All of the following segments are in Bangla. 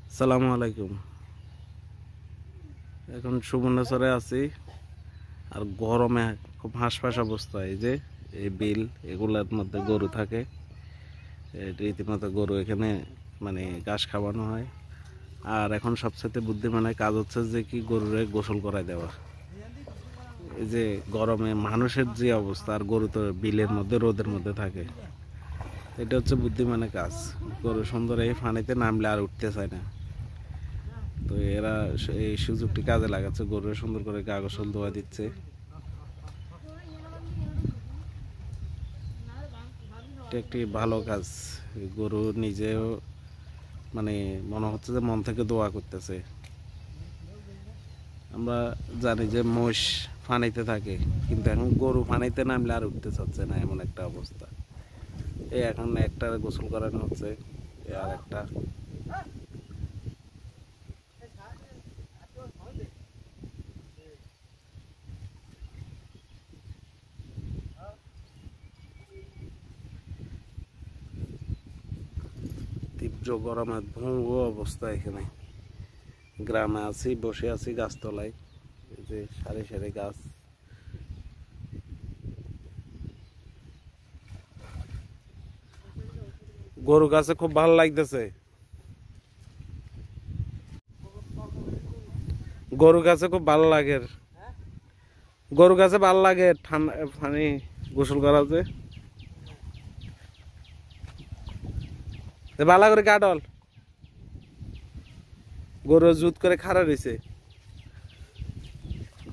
আসসালামু আলাইকুম। এখন সুবর্ণচরে আছি আর গরমে খুব হাঁসফাঁস অবস্থা। এই যে এই বিল এগুলোর মধ্যে গরু থাকে, রীতিমতো গরু এখানে মানে ঘাস খাওয়ানো হয়। আর এখন সবচেয়ে বুদ্ধিমানের কাজ হচ্ছে যে কি গরুরে গোসল করায় দেওয়া। এই যে গরমে মানুষের যে অবস্থা আর গরু তো বিলের মধ্যে রোদের মধ্যে থাকে, এটা হচ্ছে বুদ্ধিমানের কাজ। গরু সুন্দর এই পানিতে নামলে আর উঠতে চায় না, তো এরা এই সুযোগটি কাজে লাগাচ্ছে, গরু সুন্দর করে গা গোসল ধোয়া দিচ্ছে। এটা একটি ভালো কাজ। গরু নিজেও মানে মনে হচ্ছে যে মন থেকে দোয়া করতেছে। আমরা জানি যে মোষ পানিতে থাকে, কিন্তু এখন গরু পানিতে নামলে আর উঠতে চাচ্ছে না, এমন একটা অবস্থা। এই এখন একটা গোসল করানো হচ্ছে, আর একটা তীব্র গরমে ভঙ্গুর অবস্থা। এখানে গ্রামে আছি, বসে আছি গাছতলায়, এই যে সারি সারি গাছ। গরু গাছে খুব ভালো লাগতেছে, গরু গাছে খুব ভালো লাগে, গরু গাছে ভালো লাগে ঠান্ডা পানি গোসল করা যে ভালো করে কাটল। গরু জুত করে খাড়া রয়েছে,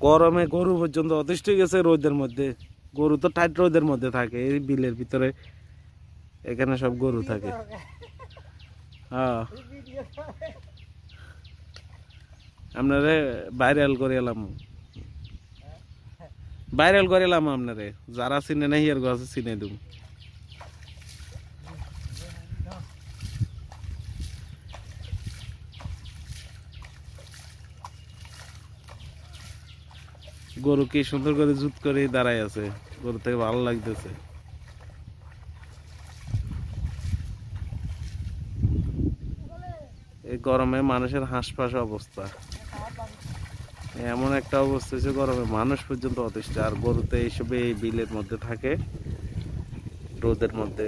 গরমে গরু পর্যন্ত অতিষ্ঠ গেছে রোদের মধ্যে। গরু তো টাইট রোদের মধ্যে থাকে, এই বিলের ভিতরে এখানে সব গরু থাকে। হ্যাঁ, আপনারে ভাইরাল করে এলাম, ভাইরাল করে এলাম আপনারে। যারা চিনে নাই এর গাছে চিনে দেব। গরু কি সুন্দর করে জুত করে দাঁড়ায় আছে, গরু থেকে ভালো লাগতেছে। এই গরমে মানুষের হাঁসফাঁস অবস্থা, এমন একটা অবস্থা হচ্ছে গরমে মানুষ পর্যন্ত অতিষ্ঠ। আর গরুতে এইসবে এই বিলের মধ্যে থাকে রোদের মধ্যে।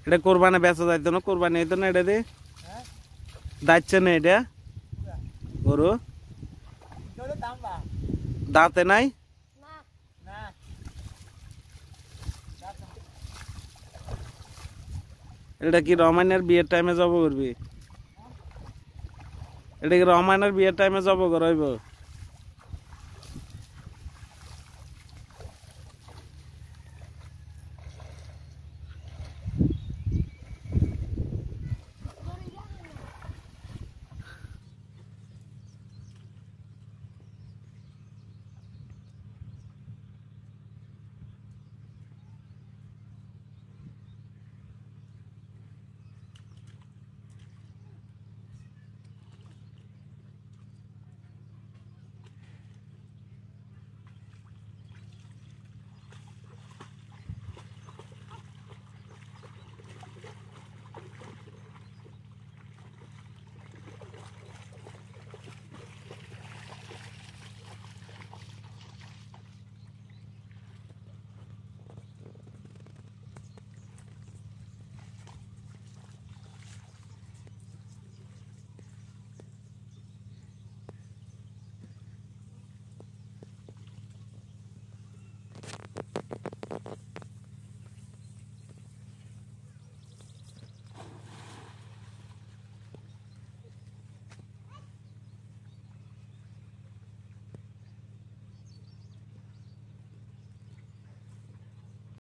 এটা কোরবানি বেচা যাইতো না, কোরবানি হইতো না এটা দিয়ে যাচ্ছে না। এটা গরু দাঁতে নাই, এটা কি রহমানের বিয়ের টাইমে জব করবি? এটা কি রহমানের বিয়ের টাইমে জব করাইব?